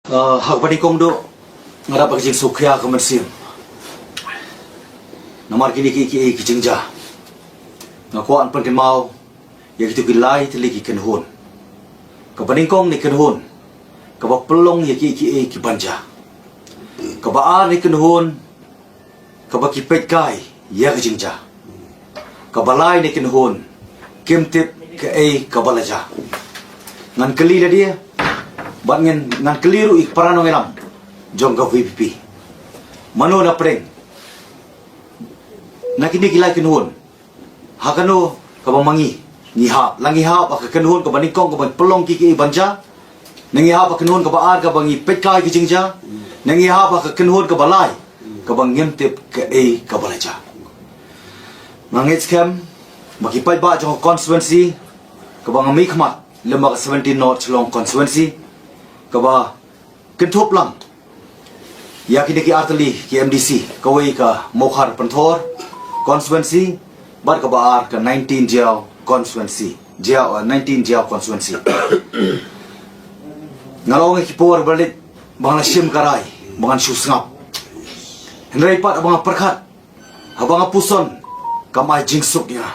Hagbani do ngara pag jing sukhya kamersim namar kini ki jingja ngako an pan mau ya gitu kilai teli ki kenhun kabaning kong ni kenhun kabak pelong ya ki banja kabaan ni kenhun kabak ki pet kai ya ki jingja kabalai ni kenhun kimtip ke kabalaja ngan keli dia bat ngan keliru ik parano ngelam jong ka VPP mano na preng nakini kilai kenhun hakano kabamangi ngiha langi ha pa kenhun ka banikong ka pelong ki banja nangi ha pa kenhun ka baar ka bangi petkai ki jingja nangi ha pa kenhun ka balai ka bangem tip ka ka balaja mangit scam makipai ba jong constituency ka bangami khmat lemba 17 north long constituency kaba kentup lang ya kini ki artali ki MDC kawai ka mokhar panthor constituency bat ka baar ka 19 jail constituency jail 19 jail constituency ngalong ki por balit bangla sim karai bangan susngap henrai pat abang perkhat abang puson kamai jingsuk ya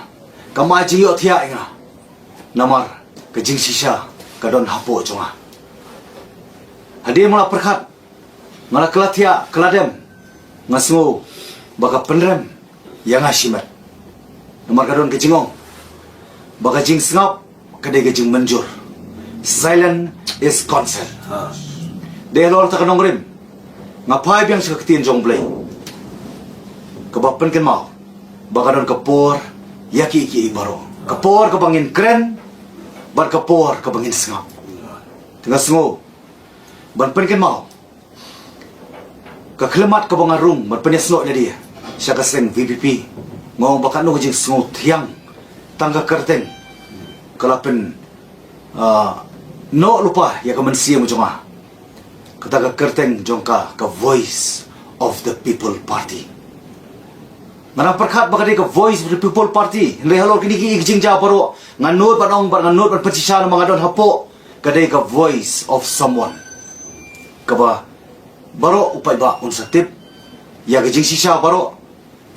kamai jingyo thia inga namar ka jingsisha kadon hapo jonga hadir mula perkhat mala kelatia keladem ngasngo baka penrem yang asimat nomor kadon kejingong baka jing sngap kadai kejing menjur silent is consent de lor ta kanong rim ngapai biang saktin jong blai kabapen ken mau baka don kapor yaki ki baro kapor ka bangin kren bar kapor ka bangin sngap tengah sngo ban pen ken mau ka klemat ka bangarung ban pen snok na dia siya kaseng VPP ngong baka no jing sngot thiang tangga kerteng kalapen no lupa ya ka mansia mo jonga kataga kerteng jongka ka voice of the people party ngana perkhat baka ka voice of the people party le halo kini ki jing ja paro nganut banong nganut ban pecisa mga don hapo kadai ka voice of someone kaba baro upay ba unsa tip ya gajing sisa baro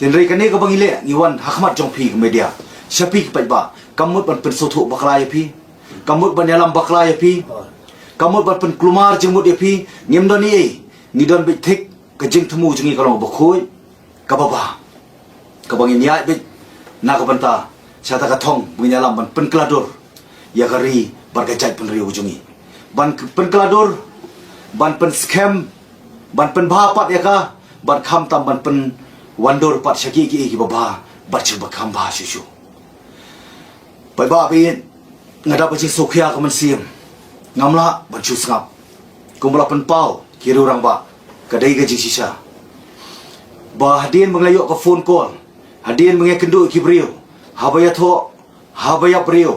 tinrei kani ka bangile ngiwan hakmat jong phi media sapi pay ba kamut ban pensothu bakla ya phi kamut ban yalam bakla ya phi kamut ban pen klumar jengmut ya phi ngimdoni ngidon bit thik gajing themu jengi kalong bakhoi kababa kabangin ya bit na ka banta sata ka thong bunyalam ban pen klador ya gari bargajai pen riu jungi ban pen klador ban pen scam ban pen bhapat ya ka ban kham tam ban pen wandor pat shaki ki baba bachil bakham ba shu pai ba bi ngada pa jing sokhya ka man sim ngamla ban chu sngap kumla pen pau ki rang ba kadai ga jing sisa ba hadin manglayo ka phone call hadin mangya kendu ki brio habaya tho habaya brio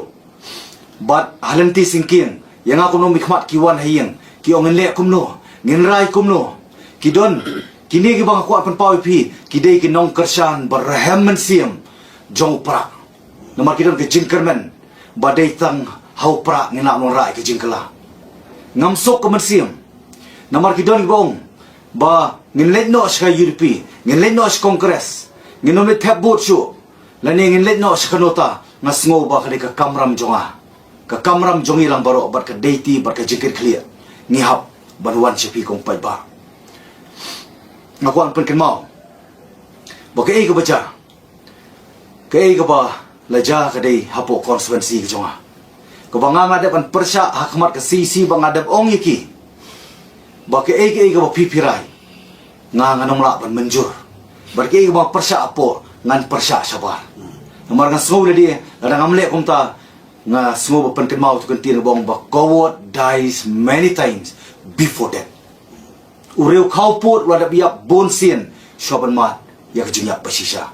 bat halanti singkin yang aku no mikmat ki wan hayeng ki ongen le kumno ngin rai kumno ki don kini ki bang aku apan pau pi ki dei ki nong kersan berhem mensiam jong pra nomor ki don ke jingkermen badai tang hau pra ngina mon rai ke jingkela ngamsok ke mensiam nomor ki don bong ba ngin let no ska UDP ngin let no kongres ngin no me thabut shu lani ngin let no ska nota ngasngo ba ka kamram jonga ka kamram jongi lang baro bat ka deiti bat ka jikir clear ngihap banuan sipi kong pai ba ngakuan pen ken mau baka ka baca ka ba laja ka dei hapo constituency ka jonga ka banga ngadep an persya hakmat ka sisi bang ngadep ong yiki baka ka ba pipirai nganong la ban menjur barka ka ba persya apo ngan persya sabar nomor ngan sngol dia ada ngamle kumta nga semua pen ken mau tu kan tin bong ba coward dies many times before that ureu khau pot wada biap bon sien shoban mat ya kejingya pasisha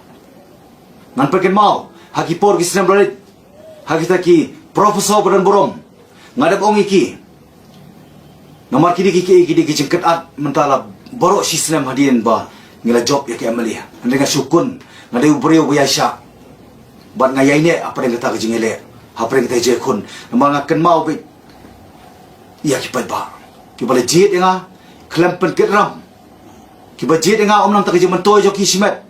nan pen mau haki por ki snam balit haki taki profesor badan borom ngadap ong iki nomor kidi jengket at mentala borok sistem hadien ba ngila job ya ke amalia dengan sukun ngade ubreu bu yasha bat ngayai ne apa yang kata kejingele apa yang kita jekun nomor ngaken mau bit ya ki pai ba ki bale jit nga klem pen ketram ki ba jit nga om nam tak jeng toy jo ki simet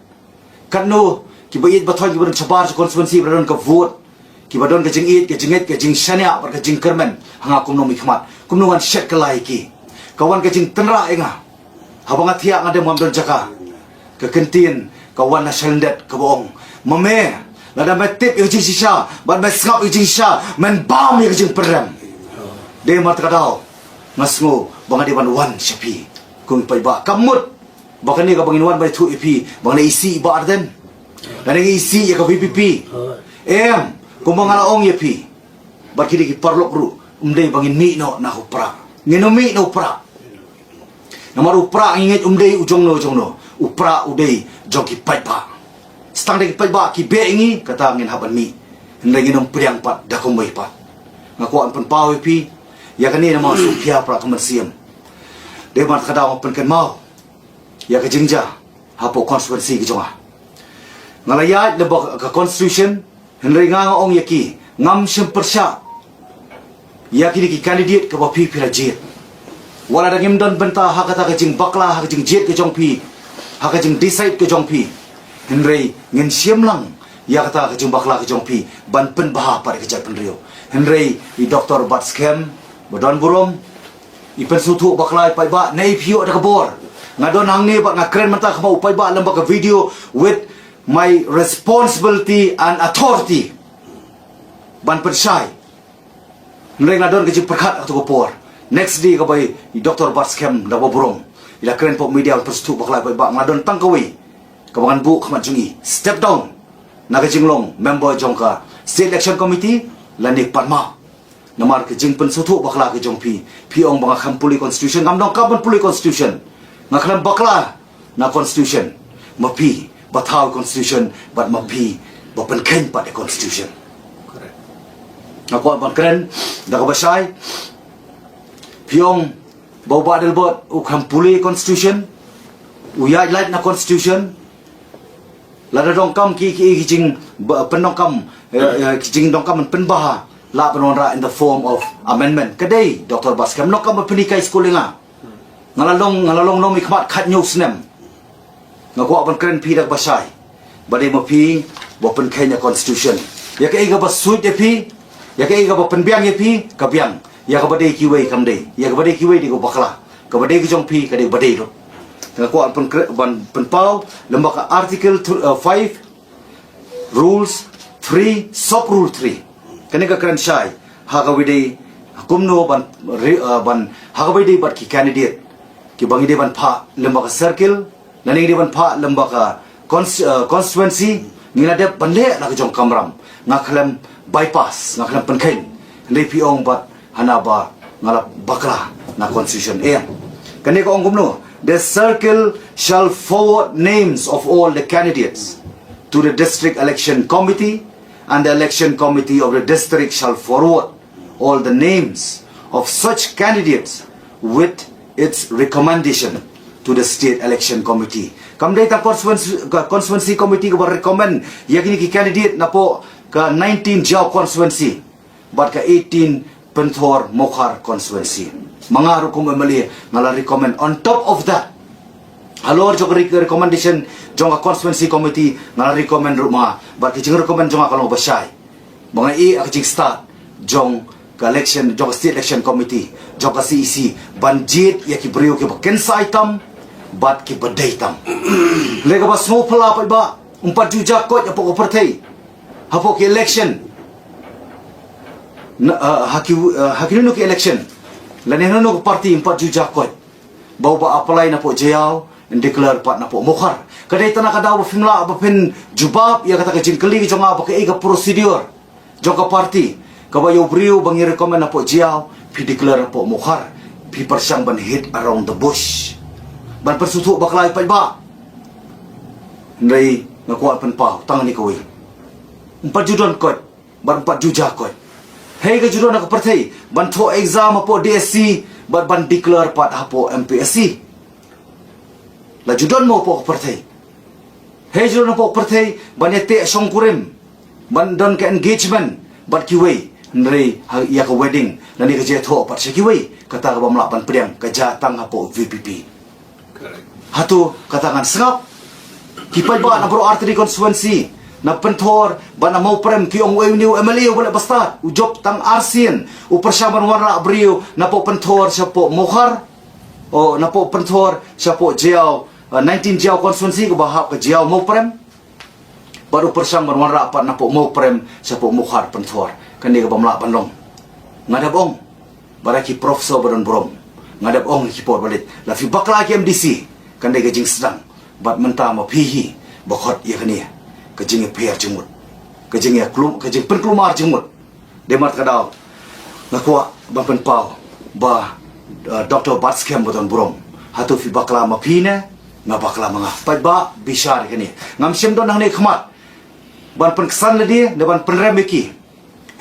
kan no ki ba yit ba thoy ki ba chabar constituency ba don ka vote ki ba don ka jing it ka jinget ka jing shania ba ka jing kermen hanga kum no mi khmat kum no wan shet ka lai ki kawan ka jing tenra nga habang athia ngade mam don jaka ka kentin kawan na shendet ka boong mame lada metip yu jing sisha ban me skap yu jing sha men bam yu jing perem de mat kadao ngasngo bangade ban wan shapi kung pai ba kamut bakan ni ka bangin wan bai thu ipi bang na isi ba arden dan isi ya ka VPP em kung mga laong yapi bat kini ki parlok ru umdei bangin mi no na hupra ngeno mi no pra namar upra ngit umdei ujong no upra udei jogi pai pa stang de pai ba ki be ingi kata ngin haban mi ndai nginom priang pat da kombai pa ngako an pen pau pi ya kani na ma su pia pra thuman siam de mat kada pen ken mau ya ka jingja hapo constituency ki jonga ngalaya de ka constitution hendai nga ong yaki ngam sim persya ya kini ki candidate ka ba pi pira jit wala da ngim don benta hakata ka jing bakla ha jing jit ke jong pi ha ka jing decide ke jong pi hendai ngin siam lang ya kata ka jing bakla ke jong pi ban pen bah pa ke jat pen rio hendai i doktor bat scam bodon burom i pen sutu bakla pai ba nei pio da ka bor ngadon hang ni ba ngakren menta ka mau pai ba lamba ka video with my responsibility and authority ban persai nreng ngadon ke jing perkhat atau por next day ka bai doktor bat scam da bobrong ila kren pop media perstu bakla pai ba ngadon tangkawi kabangan bu khamat jungi step down naga jinglong member jongka state election committee lanik parma namar ke jing pen sutu bakla ke jongpi piong banga kham puli constitution ngam dong kabon puli constitution ngaklam bakla na constitution mapi bathau constitution but mapi bapen ken pa the constitution correct ngako ban kren da ka basai piong bawa delbot ukham puli constitution uya light na constitution lada dong kam ki jing penong kam jing dong kam pen bah la penonra in the form of amendment kadai Dr. Baskam nok kam penikai schoolinga ngalalong no mi khmat khat news nem ngako ban kren pi dak basai bade mo pi bo pen Kenya constitution ya ke ga basuit de pi ya ke ga pen biang ye pi ka biang ya ka bade ki wei kam dei ya ka bade ki wei di go bakla ka bade ki jong pi ka de bade ro ngako ban pen pau lembaga article 5 rules 3 sub rule 3 kene ka kren shai ha ka wide kumno ban ha ka wide bat ki candidate ki bangi de ban pha lembaga circle nani de ban pha lembaga constituency ngina de banle la ka jong kamram ngakhlem bypass ngakhlem penken ndei piong bat hanaba ngala bakla na constitution kene ka ong kumno the circle shall forward names of all the candidates to the district election committee, and the election committee of the district shall forward all the names of such candidates with its recommendation to the state election committee. Kamdai ta constituency committee ko recommend yakini ki candidate na po ka 19 Jaw constituency but ka 18 Penthor Mokhar constituency. Mga rukum mali ngala recommend on top of that halor jog recommendation jong constituency committee ngala recommend ruma but kijing recommend jong kalong basai mga akjing start jong election jong state election committee jong CEC banjit ya ki brio ki kensa item but ki badai tam lega ba small pala pa ba umpat juja ko ya pokok partai hapo ki election hakinu ki election lanehno no parti empat juja ko bau ba apply na po jayao and declare pat na po mokhar kadai tanah kadaw ba fimla ba pen jubab ya kata kajin kali jonga ba ke ga procedure jonga parti ka ba yo brio bang recommend na po jayao pi declare po mokhar pi persang ban hit around the bush ban persutu baklai pa ba ndai ngako pen pa tangan ni koi empat judon ko ban empat juja ko hey ga judon nak partai ban tho exam po DSC ban declare pat hapo MPSC la judon mo po partai hey judon po partai ban ete songkurim ban don ka engagement ban kiwei ndrei ya ka wedding nani ka je tho pat kiwei kata ka bamlapan pedang kajatang hapo VPP. Correct. Hatu katangan serap. Kipai ba na bro artery constituency na pentor ba na mau prem ki ong new MLA wala basta ujop tang arsin upersaman warna brio na po pentor siya po mokhar o na po pentor siya po jiao 19 jiao constituency ko bahap ka jiao mau prem baru persaman warna apa na po mau prem siya po mokhar pentor kandi ka bamla panlong ngadabong baraki profesor baron brom ngadabong ki po balit la fi bakla ki MDC kandi ka jing sedang bat menta ma pihi bakot ya kani kajing peer jengmut kajing ya klum kajing penkelumar jengmut demat kadau nakwa bampen pau ba Dr. Batskem boton brom hatu fi bakla ma pine nga bakla mga pai ba bishar kani ngam sim don hane khmat ban pen kesan ledi deban penremeki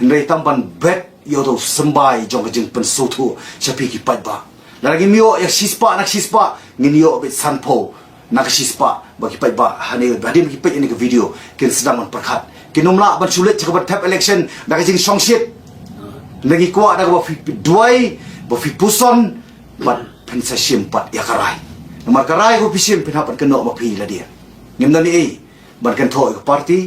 hendai tamban bet yodo sembai jong kajing pen sutu sapi ki pai ba lagi mio ya sispa nak sispa nginio bit sanpo nakasispa bagi pai ba hane hadim ki pai ini ke video kin sedang perkhat kinumla ban sulit cakap tap election dak jing songsit lagi kuat dak ba fi duai ba fi puson bat pensa simpat ya karai nomor karai ko pisim pinapan keno ma pi la dia ngimna ni ban kan thoi ko party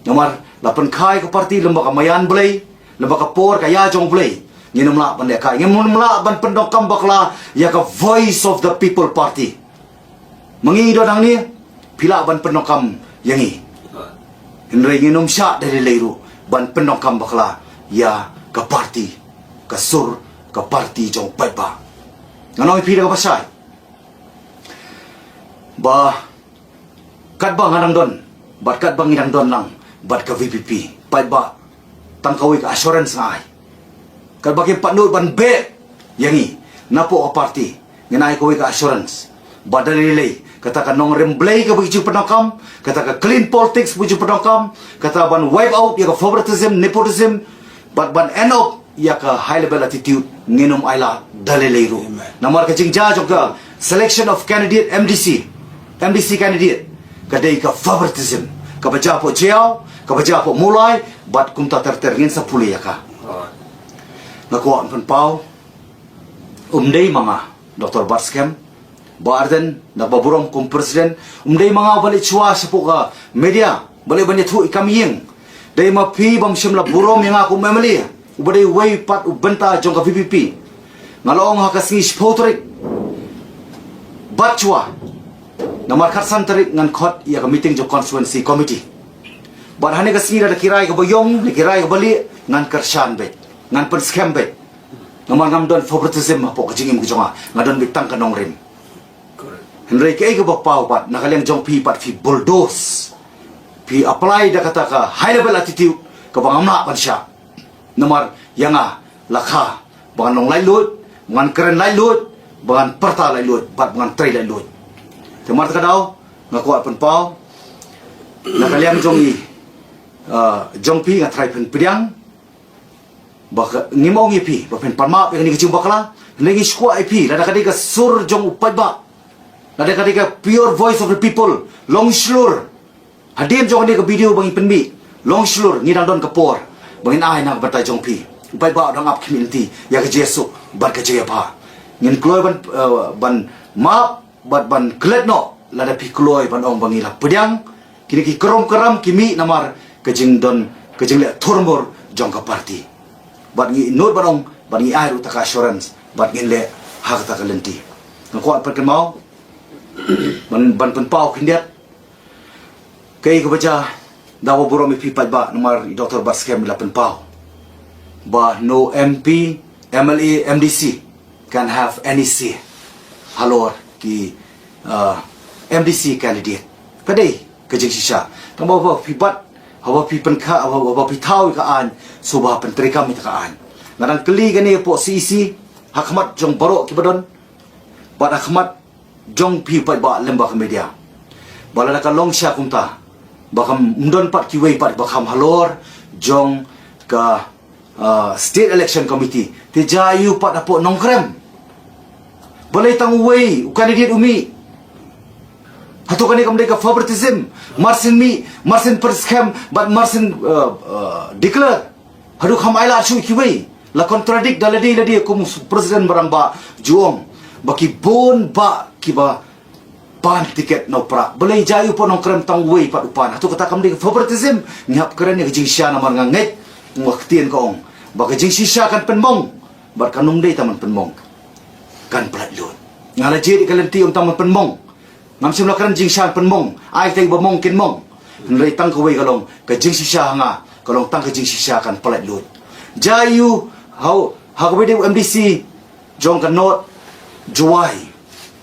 nomor lapan khai ko party lembaga mayan blai lembaga por kaya jong blai nginumla ban le kai ngimumla ban pendokam bakla ya ka voice of the people party mengi dodang ni pila ban penokam yangi henry nginum syak dari leiru ban penokam bakla ya ke parti ke sur ke parti jong pai ba nganoi pila ka pasai ba kat bang ngadang don bat kat bang ngidang don lang bat ke VPP pai ba tangkawi ke assurance ngai kat bagi patnut ban be yangi napo ka parti ngenai kawi ke assurance badalilay kata ka nong remblay ka bagi penokam kata ka clean politics bagi penokam kata ban wipe out ya ka favoritism nepotism ban end up ya ka high level attitude nginum aila dalilay ru namar ka jingja jok selection of candidate MDC candidate kadai ka favoritism ka baja po jiao ka baja po mulai bat kumta terterngin sa puli ya ka nakuan pen pau umdei mga Dr. Batskem Barden nagbaburong kung presiden umday mga balik chua sa po ka media balik banyak tu ikamiyeng day mapi bam simla burom yang aku memeli ubaday way pat ubenta jong ka VPP ngalong hakasngi spotrik batchua namar kharsan tarik ngan khot ya ka meeting jo constituency committee bar hane ka singira da kirai ka boyong da kirai ka bali ngan karsan be ngan pen scam be namar ngam don favoritism po ka jingim ka jonga ngadon bitang ka nongrim Henry kay ka bapau pat nakaliang jong pi pat fi bulldoze pi apply da kata ka high level attitude ka bangamna pan siya namar yanga lakha bangan nong lai lut bangan keren lai lut bangan perta lai lut pat bangan trai lai lut temar ka daw ngakuat pan pau nakaliang jong jong pi nga trai pen pidyang baka ngimong ipi ba pen panma pe ni kicing bakla ngi skwa ipi da kadika sur jong upai ba ada ketika pure voice of the people long slur hadim jong ni ke video bang penbi long slur ngidang don kapor bangin ai nak batai jong pi upai ba dang up community ya ke jesu bat ke jaya pa ngin kloi ban map ban klet no lada pi kloi ban ong bangila pedang kini ki kerom keram kimi namar kejing don kejing le thormor jong ka party bat ngi not ban ong ban ngi ai utaka assurance bat ngin le hak ta kalenti ngko perken mau ban pen pau kindiat kay ko baca dawo burom pi pat ba nomor Dr. Batskem la pen pau ba no MP MLA MDC can have any say halor ki MDC candidate kadai kajing sisa tang ba pi pat hawa pi pen kha hawa pi thau ka an subah pen trika mi ka an ngarang keli gani po CC hakmat jong baro ki badon ba hakmat jong pi pat ba lembak media bala ka long sha kumta bakam mundon pat ki wei pat bakam halor jong ka state election committee ti jayu pat apo nongkrem balai tang wei candidate umi hatu kani kam ka favoritism marsin per scam but marsin declare hadu kham aila chu ki wei La kontradik daladi kum presiden barang ba juong baki bon ba kiba pan tiket no pra belai jayu pon nong krem tang wei pat upan tu kata kam di favoritism ngap keren ni jing sha na mar nganget ngaktien ko ong ba jing sha kan penmong bar kanung dei taman penmong kan plat lut ngala je di kalenti taman penmong ngam sim lakran jing sha penmong ai tai ba mong kin mong nrei tang ko wei kalong ka jing sha nga kalong tang ka jing sha kan plat lut jayu how ko bede MDC jong kan not juai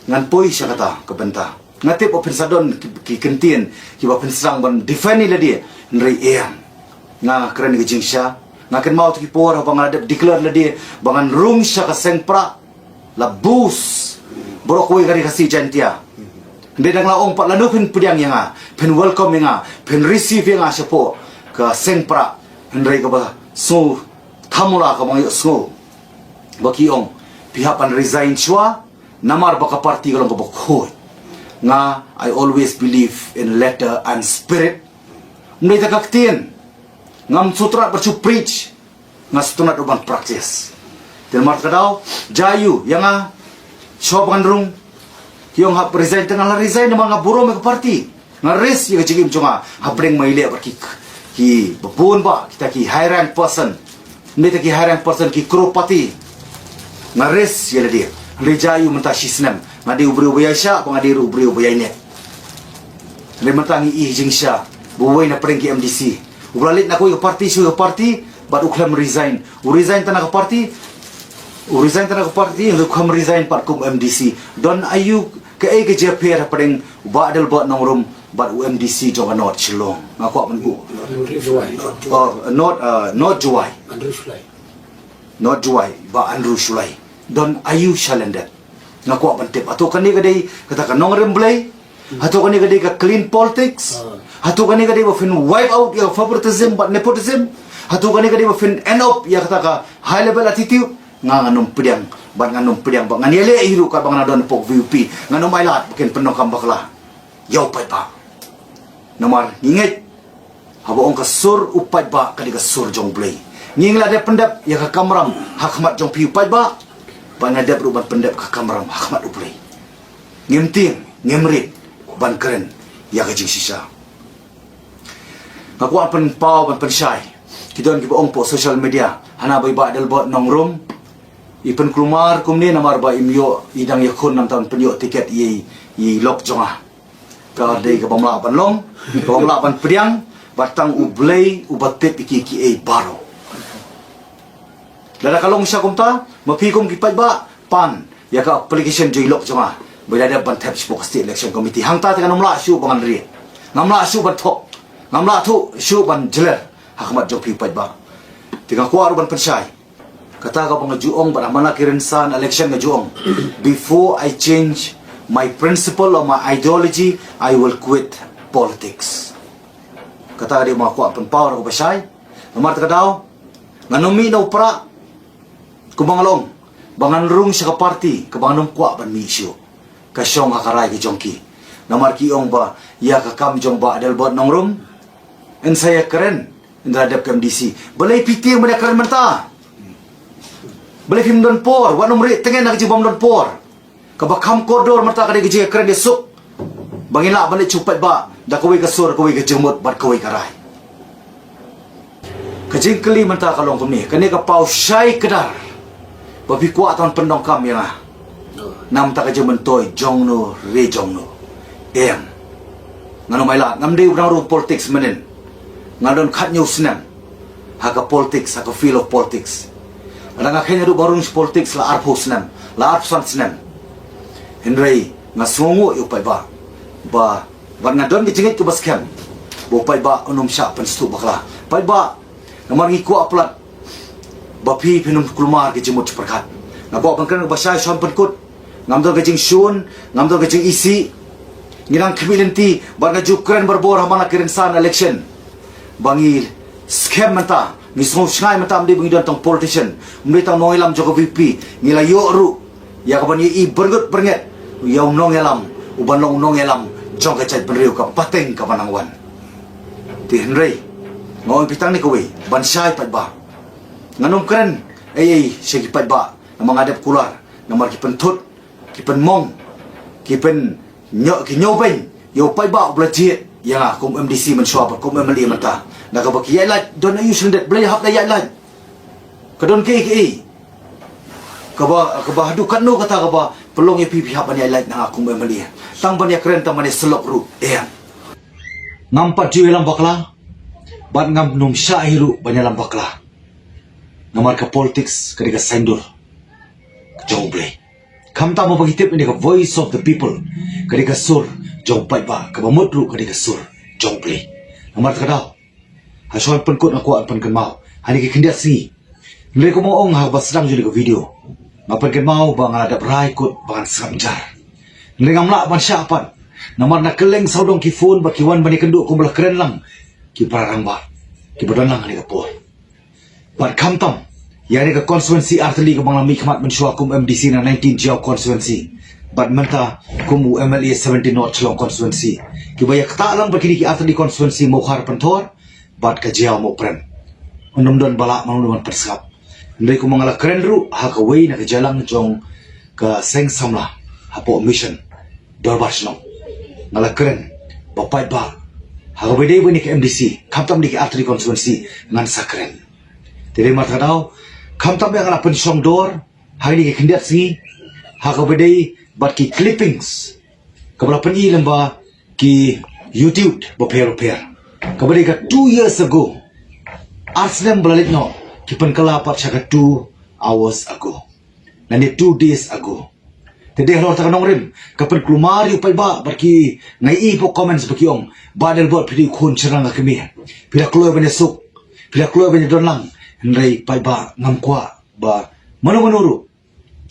ngan poi siya kata kabenta ngatip o pensadon ki kentien ki ba pensang ban defend la dia nrei em nga keren ki jingsha nga ken mau ki por ba nga declare la dia bangan room siya ka sengpra la bus borok we gari kasi jantia de dang la ong pat la no pen pudiang yang pen welcome yang pen receive yang siya po ka sengpra nrei ka ba so thamula ka mga so baki ong pihapan resign siya namar baka party ko lang ko bokhoy nga I always believe in letter and spirit nday takaktin ngam sutra bercu preach nga sutunat uban practice ten mar kadaw jayu yang nga shoban rung yung ha resign tengah la resign ng mga buro me party nga res yung jigim chunga habreng maile barki ki babun ba kita ki high rank person nday ki high rank person ki kropati nga res yala dia Rejayu mentah sisnam ngadi ubri ubaya sya ngadi ubri ubaya ne le mentangi I jing sya buwai na pereng ki MDC uralit na ko party su party but uklam resign tanah party le uklam resign pat kum MDC don ayu ke ke JPR pereng badal ba nong rum but UMDC jong not chilong ngako man bu not juai not juai ba Andrew Shulai don ayu shalendet ngako bantep atau kani gadai kata kanong remblay atau kani gadai ka clean politics atau kani gadai ba fin wipe out ya favoritism but nepotism atau kani gadai ba fin end up ya kata ka high level attitude nganum pedang ba nganiele hiru ka bang nadon pok VP nganom mailat bukan penuh kambakla yau pai ba nomor ingat habo ong kasur upai ba kadi kasur jong blay ngingla de pendap ya ka kamram hakmat jong piu pai ba panadap ruban pendap ka kamram hakmat uplay ngimting ngimrit ban keren ya ka jing sisa aku apan pau ban pensai kidon ki ong po social media hana bai ba dal bot nong room ipen kelumar kumni namar ba imyo idang yakun nam tahun penyo tiket i lok jonga ka dei ka bamla ban long ka bamla ban priang batang ublay ubatep iki baro Lada kalong siya kumta, mapikom kipay ba, pan, ya ka application joylok siya nga, bayada ban tap siya po state election committee, hang tati ka namla siya bangan rin, namla siya ban tok, namla tu siya ban jeler, hakamat jong pipay ba. Tinggal kuwaro ban pensay, kata ka pang juong, ban amana kirinsan election nga juong, before I change my principle or my ideology, I will quit politics. Kata ka di mga kuwa pan power ko ba siya, namar ka daw, nganuminaw para, kumangalong bangan rung sa party kabanganong kwa ban misyo kasyong hakaray ki jongki namar ki ong ba ya kakam jong ba adal bot nong room en saya keren indradap KMDC balay piti mo na keren menta balay film don por wa nomri tengen nak jibam don por kabakam koridor mata kada gije keren de sup bangila balay chupat ba da kawai kasur kawai kajumut bat kawai karay kajing keli menta kalong kumni kani ka pau syai kedar babi kuat tahun pendong kam ya nam tak aja mentoy jong no re jong no ngano maila ngam de urang ru politics menen ngadon khat nyu snam haka politics haka feel of politics ada ngakhenya ru barung politics la arpo snam la arpsan snam henrei ngasungu yu pai ba ban ngadon gijingit ke baskem bo pai ba unum sya pen stu bakla pai ba namar ngi ku aplat bapi pinum kulmar ke jemut perkat ngabo bangkan basai shon penkut ngamdo gajing shun ngamdo gajing isi ngirang kemilenti barga jukren berbor hamana kirinsan election bangi scam menta ngisong shngai menta amdi bangi don tong politician mdi tong noilam joko VP ngila yo ru ya kaban i bergut bernget yaw nong elam uban long nong elam jong kacai penriu ka pateng ka manangwan ti henrei ngoi pitang ni kowe ban sai pat ba nganom keren siya kipat ba na mga adap kular na markipan tut kipan mong kipan kinyobeng yo pai ba blajit yang kum MDC man syuab kum MLA man ta nakabaki yailat don ayu sendet belai hap yailat kadon ke kaba hadu kan no kata kaba pelong ya pipi hap yailat na kum MLA tang ban ya keren ta man selok ru ngampat jiwe lam bakla bat ngam num syahiru banyalam bakla namar ka politics kadika sendur jauble kamta mo bagitip ini ka voice of the people kadika sur jong pai ba ka bamudru kadika sur jauble namar ka daw hasoy pen kot aku pen kan mau hani ki kindia si nre ko mo ong ha basram juli ka video ngapan kan mau ba ngada rai kot ban samjar nre ngamla ban syapan namar na keleng saudong ki phone ba ki wan bani kendu ko bala keren lang ki parang ba ki bodan lang ni ka por but kamtam yani ka constituency arteli ka bang lami khmat menshua kum MDC na 19 jiao constituency but menta kum MLA 17 not chlong constituency ki baya kata lang ba kini ki arteli constituency mo khar panthor but ka jiao mo prem unum don bala manun persap ndai ko mangala keren ru ha ka wei na ka jalang jong ka seng samla hapo mission dorbar sno ngala keren bapai ba haga bede bani ke MDC kamtam di ke arteri constituency ngan sakren tede mata daw kamtam yang ngala pensong dor hari ke kindat si haga bede bat ki clippings kabla pani lamba ki YouTube bo per kabade ka 2 years ago arslem balalit no ki penkala pat saka 2 hours ago nani 2 days ago tede halor ta kanong rim kapan klumari upay ba barki ngai po comments bakiong badal bot pidi khun charang akimi pila kloy bane suk pila kloy bane don lang nrai pai ba ngam kwa ba manuru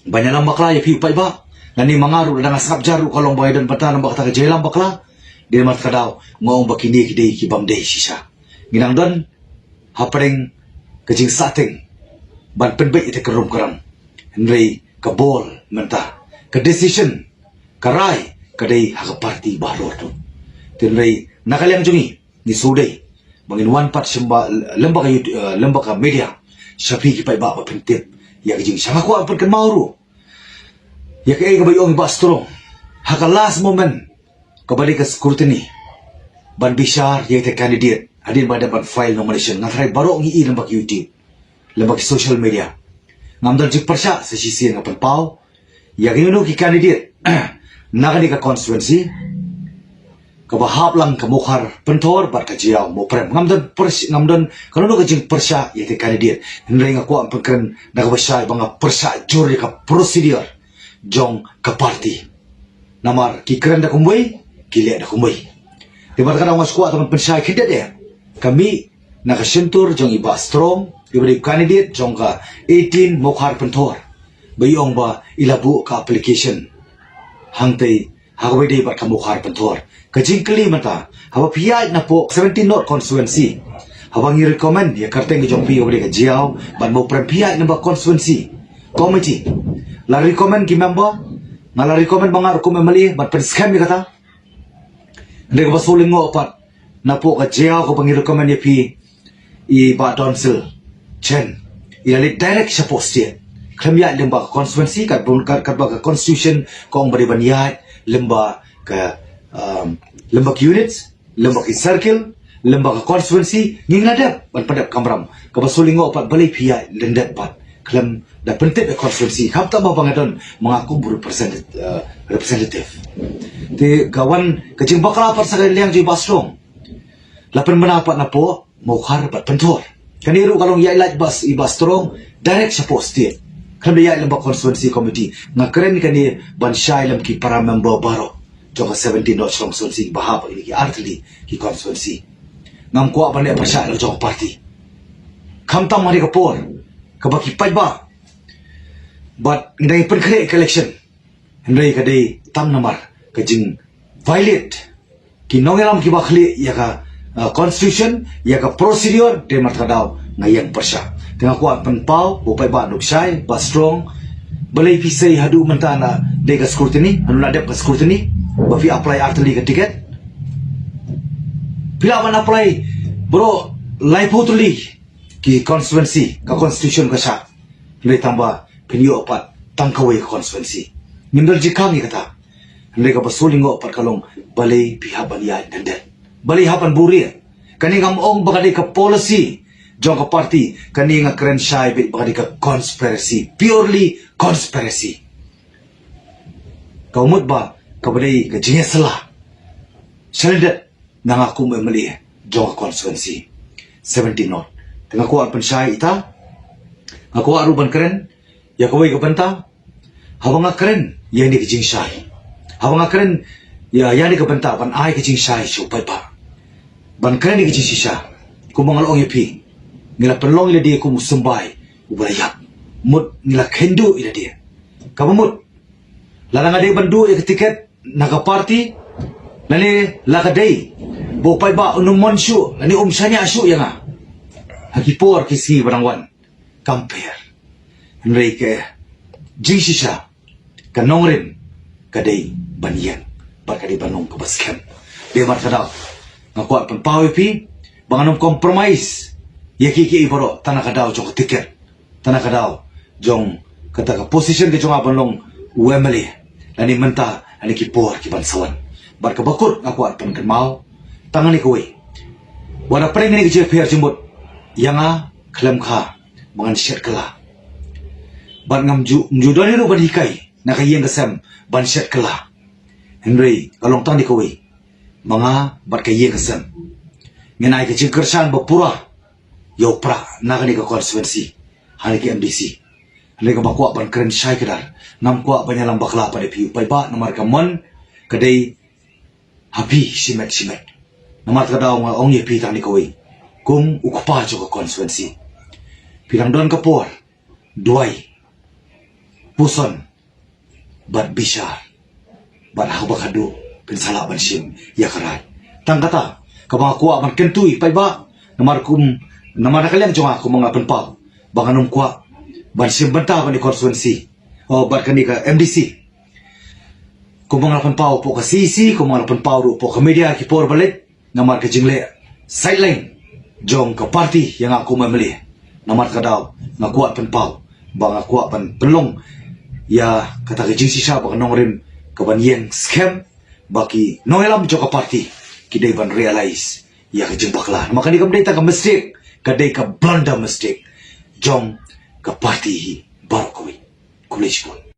banyalam bakla ya pi pai ba nani mangaru dang sabjaru kalong boy dan patan bakta ka jelam bakla di mat kadaw ngong bakini kidei ki bamde sisa ginang don hapreng kajing sating ban penbe ite kerum karam nrai kabol menta ka decision karai kadai haka party baror tu tinrai nakalyang jungi ni sudai mangin one part simba lembaga media sapi ki pai ba pentip ya kijing sama ko ampun kan mauru ya ke ga bayong ba strong haka last moment kabali ka scrutiny ban bishar ya te candidate adin ba dapat file nomination ngatrai baro ngi lembag YouTube lembag social media ngamdal jik persya sa sisi ngapan pau ya gino ki candidate nakani ka constituency kabahap lang kamukhar pentor bar ka jiaw mo prem ngamdan kanu ka jing persya ya te candidate nrai nga ko ang pagkan nakabasay banga persya jury ka procedure jong ka party namar ki keren da kumboy ki le da kumboy tiba ka nga squad ang persya kida de kami nakasentur jong iba strong iba candidate jong ka 18 mokhar pentor bayong ba ilabu ka application hangtay hagaway day bat kamukhar pentor kajingkali mata hawa piyay na po 17 not constituency habang i-recommend ya karteng jong piyo ka jiaw ban mo prem piyay na ba constituency committee la recommend ki member nga la recommend mga rukum emali bat pen-scam kata hindi ka ba suling ngo pat na po ka jiaw ko pang i-recommend ya pi i-ba donsil chen ilalit direct sa post yan klamya lemba constituency kat ba constitution kong bariban yat lemba ka units lemba ki circle lemba ka constituency nging ladap ban padap kamram ka basulingo pat balay pia lendat pat klam da pentip e constituency kapta ba bangadon mga kumbur representative te gawan kajing bakla pat sa liang ji basrong lapan manapat na po mokhar pat pentor kaniru kalong yailat bas ibastrong direct sa post yan kaya lemba constituency committee nga keren kani bansay lam ki para member baro jong 17 not strong constituency bahap ini ki artli ki constituency ngam ko ba ne pasya lo jong party kamtam mari kapor kabaki pai ba but ndai pen kre election ndai kadai tam namar kajing violate ki nongelam ki bakhli ya ka constitution ya ka procedure de martadaw ngayang pasya tengah kuat penpau bupai ba nuksai ba strong balai pisai hadu mentana de ka scrutiny anu ladap ka scrutiny ba fi apply arteli ka tiket bila man apply bro lai potuli ki constituency ka constitution ka sa Hendai tambah penyo opat tangkawai konstituensi. Ngindal jikang kata. Hendai ka basuling opat kalong balay pihaban ya dandel. Balay hapan buri. Kani ngam ong bagadi ka policy. Jong ka party kani nga keren syai bit bagadi ka conspiracy. Purely conspiracy. Kaumut ba kabalay ka jinya salah. Salidat nangaku mo mali jong ka constituency. 17 not. Tengah kuat pensyai ita. Aku aruban keren, ya kawai kabanta. Habang keren, ya ni kejing syai. Habang keren, ya ni kabanta ban ai kejing syai supay pa. Ban keren ni kejing sisya. Kung mga loong yapi, ngila penlong ila dia kung sembay, ubalayak. Mut ngila kendo ila dia. Kabamut, larang ada bandu ya ketiket naga party, lani lakaday. Bopay ba unumon syu, lani umsanya asyu ya nga. Hakipor kisi barangwan. Compare. Henry ke jing sisha kanong rin kaday banyan barkadi banong kabaskan dia markadaw ngakuat pampawi pi banganong compromise yakiki ibaro tanah kadaw jong tiket tanah kadaw jong kata ka position ke jong abanong Wembley lani menta ani kipor kibansawan barkabakut ngakuat pankenmau tangan ni kuwi wala pring ni kejepir jembut yanga klem kha bangan syat kala. Ban ngam judani ru ban hikai nakayeng kesem ban syat kala. Henry kalong tang di kawi. Mga bat kayeng kesem. Ngenai ke jengkersan bapura. Yau pra nakani ke konstituensi. Hani ke MDC. Henry ka bakwa ban keren syai kedar. Nam kwa banyalang bakla pada piu. Pai ba namar kamon kadai habi simet. Namar kadaw nga ong yepi tang di kawi. Kung ukpa jo ke konstituensi. Pilang don kapor, duay, puson, bat bishar, bat habakadu, pinsala ban sim, yakaray. Tangkata, kabang kuwa man kentuy, pay ba, namar nakaliang jonga kung mga penpaw, banganong kuwa, ban sim banta ban ni konstituensi, o bat kani ka MDC. Kung mga penpaw po ka CC, kung mga penpaw po ka media, kipor balit, namar ka jingle, sideline, jong ka party, yang ako mamali. Namat kadaw nga kuat penpaw ba nga kuat penlong ya kata kejing sisa ba nong rin kabanyeng scam baki noelam jo ka party kidai ban realize ya kejing bakla makani kam data ka mistake kadai ka blunder mistake jong ka party baru kuwi kulishkun